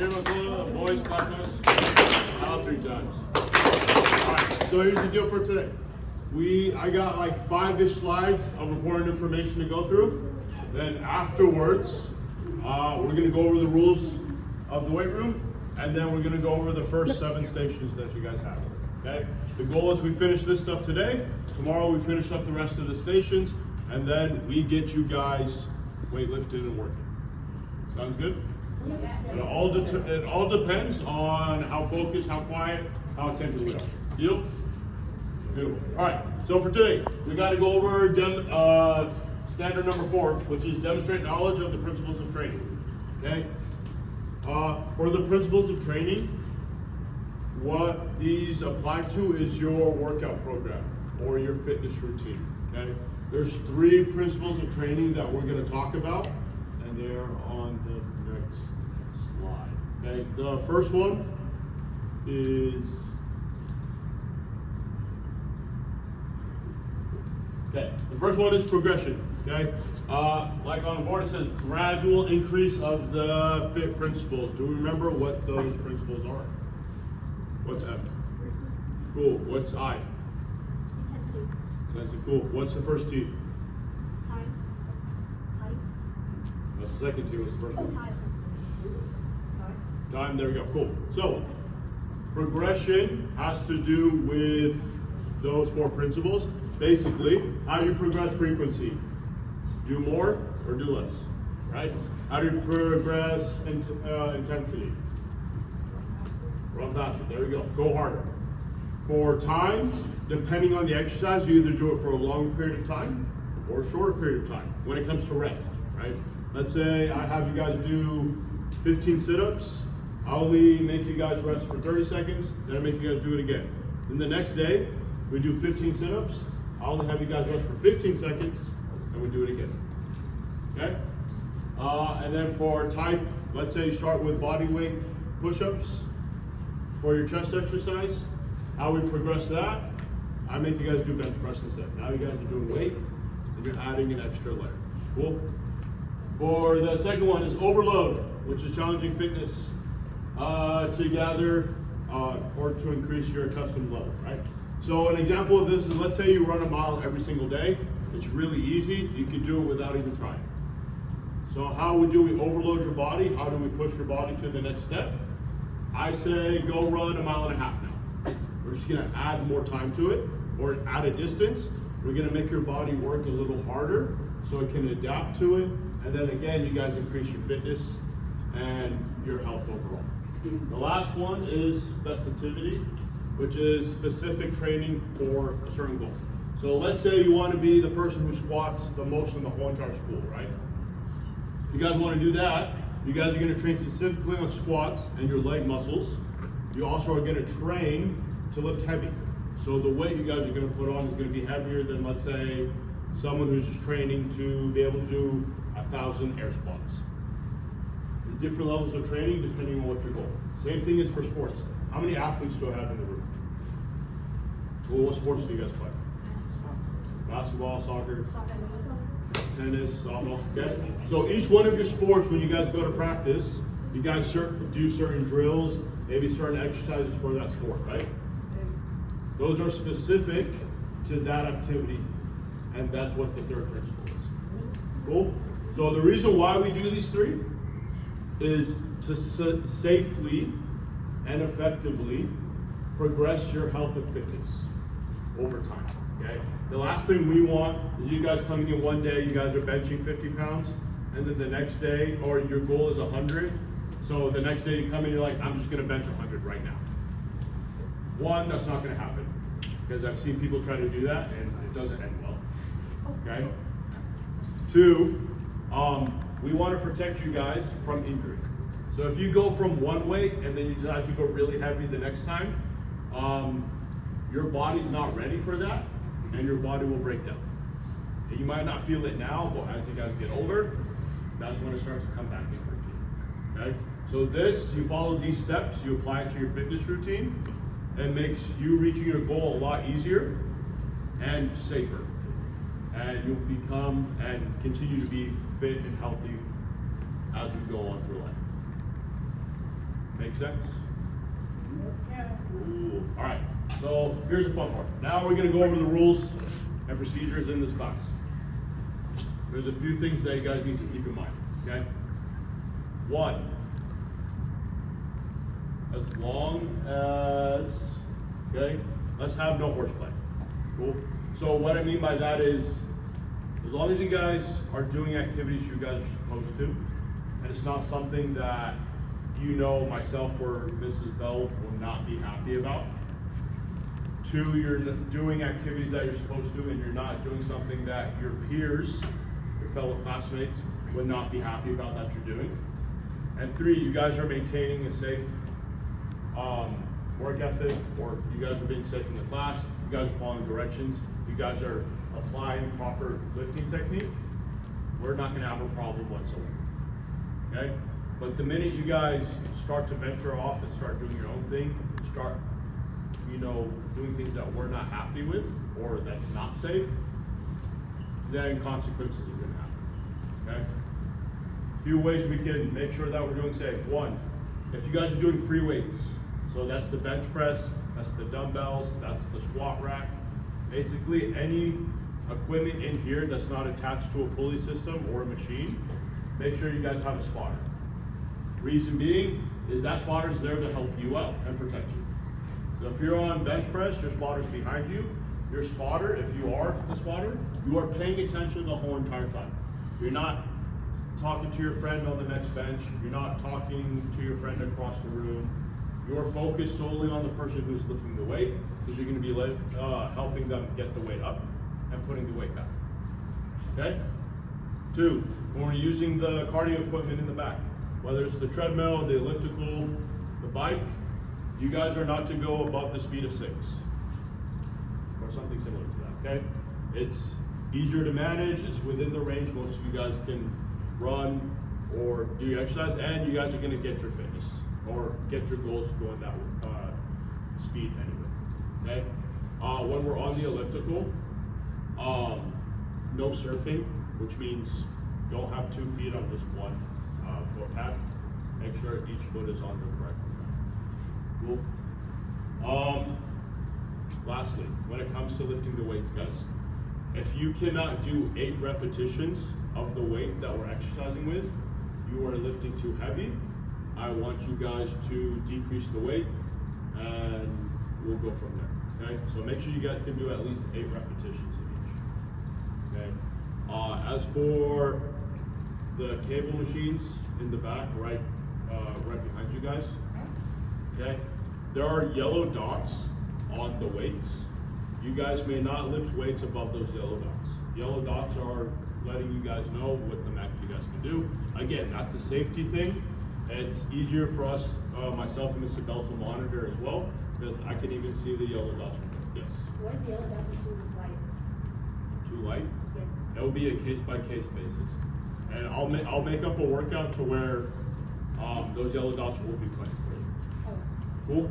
Boys, clap out 3 times. Alright, so here's the deal for today. I got like 5-ish slides of important information to go through. Then afterwards, we're gonna go over the rules of the weight room, and then we're gonna go over the first 7 stations that you guys have. Okay? The goal is we finish this stuff today. Tomorrow we finish up the rest of the stations, and then we get you guys weightlifting and working. Sounds good? Yes. It all depends on how focused, how quiet, how attentive we are. Deal? Beautiful. All right. So for today, we got to go over standard number 4, which is demonstrate knowledge of the principles of training. Okay. For the principles of training, what these apply to is your workout program or your fitness routine. Okay. There's 3 principles of training that we're going to talk about, and they're on the next slide. Okay. The first one is the first one is progression. Okay, like on the board it says gradual increase of the FIT principles. Do we remember what those principles are? What's F? Cool. What's I? Intensity. Cool. What's the first T? Time. What's the second T? What's the first one? Time. Time. There we go. Cool. So progression has to do with those 4 principles. Basically, how you progress frequency. Do more or do less, right? How do you progress intensity? Run faster, there we go. Go harder. For time, depending on the exercise, you either do it for a longer period of time or a shorter period of time when it comes to rest, right? Let's say I have you guys do 15 sit-ups. I only make you guys rest for 30 seconds, then I make you guys do it again. Then the next day, we do 15 sit-ups. I'll only have you guys rest for 15 seconds, and we do it again. Okay? And then for type, let's say you start with body weight push-ups for your chest exercise. How we progress that, I make you guys do bench press instead. Now you guys are doing weight, and you're adding an extra layer. Cool? For the second one is overload, which is challenging fitness to gather or to increase your custom level, right? So an example of this is, let's say you run a mile every single day. It's really easy. You can do it without even trying. So how do we overload your body? How do we push your body to the next step? I say go run a mile and a half now. We're just gonna add more time to it or add a distance. We're gonna make your body work a little harder so it can adapt to it. And then again, you guys increase your fitness and your health overall. The last one is specificity, which is specific training for a certain goal. So let's say you want to be the person who squats the most in the whole entire school, right? If you guys want to do that, you guys are going to train specifically on squats and your leg muscles. You also are going to train to lift heavy. So the weight you guys are going to put on is going to be heavier than, let's say, someone who's just training to be able to do 1,000 air squats. There's different levels of training depending on what your goal is. Same thing is for sports. How many athletes do I have in the room? Well, what sports do you guys play? Basketball, soccer, tennis, softball. Okay. So each one of your sports, when you guys go to practice, you guys do certain drills, maybe certain exercises for that sport, right? Those are specific to that activity, and that's what the 3rd principle is. Cool? So the reason why we do these 3 is to safely and effectively progress your health and fitness over time. Okay. The last thing we want is you guys coming in one day, you guys are benching 50 pounds, and then the next day, or your goal is 100. So the next day you come in, you're like, I'm just gonna bench 100 right now. One, that's not gonna happen, because I've seen people try to do that and it doesn't end well. Okay. 2, we want to protect you guys from injury. So if you go from one weight and then you decide to go really heavy the next time, your body's not ready for that, and your body will break down. And you might not feel it now, but as you guys get older, that's when it starts to come back in quickly. Okay? So you follow these steps, you apply it to your fitness routine, and makes you reaching your goal a lot easier and safer. And you'll become and continue to be fit and healthy as we go on through life. Make sense? Yeah. Cool. All right, so here's the fun part. Now we're gonna go over the rules and procedures in this class. There's a few things that you guys need to keep in mind, okay? One, as long as, okay, let's have no horseplay. Cool. So what I mean by that is, as long as you guys are doing activities you guys are supposed to, and it's not something that you know myself or Mrs. Bell will not be happy about. Two, you're doing activities that you're supposed to, and you're not doing something that your peers, your fellow classmates, would not be happy about that you're doing. And three, you guys are maintaining a safe work ethic, or you guys are being safe in the class, you guys are following directions, you guys are applying proper lifting technique, we're not gonna have a problem whatsoever, okay? But the minute you guys start to venture off and start doing your own thing, start, doing things that we're not happy with, or that's not safe, then consequences are gonna happen, okay? A few ways we can make sure that we're doing safe. One, if you guys are doing free weights, so that's the bench press, that's the dumbbells, that's the squat rack, basically any equipment in here that's not attached to a pulley system or a machine, make sure you guys have a spotter. Reason being is that spotter is there to help you out and protect you. So if you're on bench press, your spotter's behind you. Your spotter, if you are the spotter, you are paying attention the whole entire time. You're not talking to your friend on the next bench. You're not talking to your friend across the room. You're focused solely on the person who's lifting the weight, because you're going to be helping them get the weight up and putting the weight back. Okay? Two, when we're using the cardio equipment in the back, whether it's the treadmill, the elliptical, the bike, you guys are not to go above the speed of 6 or something similar to that, okay? It's easier to manage, it's within the range most of you guys can run or do your exercise, and you guys are gonna get your fitness or get your goals going that speed anyway, okay? When we're on the elliptical, no surfing, which means don't have 2 feet on just one foot pad. Make sure each foot is on the correct foot. Cool. Lastly, when it comes to lifting the weights, guys, if you cannot do 8 repetitions of the weight that we're exercising with, you are lifting too heavy. I want you guys to decrease the weight, and we'll go from there. Okay. So make sure you guys can do at least 8 repetitions of each. Okay. As for the cable machines in the back, right behind you guys, okay, there are yellow dots on the weights. You guys may not lift weights above those yellow dots. Yellow dots are letting you guys know what the max you guys can do. Again, that's a safety thing. It's easier for us, myself and Mr. Bell, to monitor as well, because I can even see the yellow dots from there. Yes? What if the yellow dots are too light? Too light? Yeah. It will be a case-by-case basis. And I'll make up a workout to where those yellow dots will be playing for you. Oh. Cool?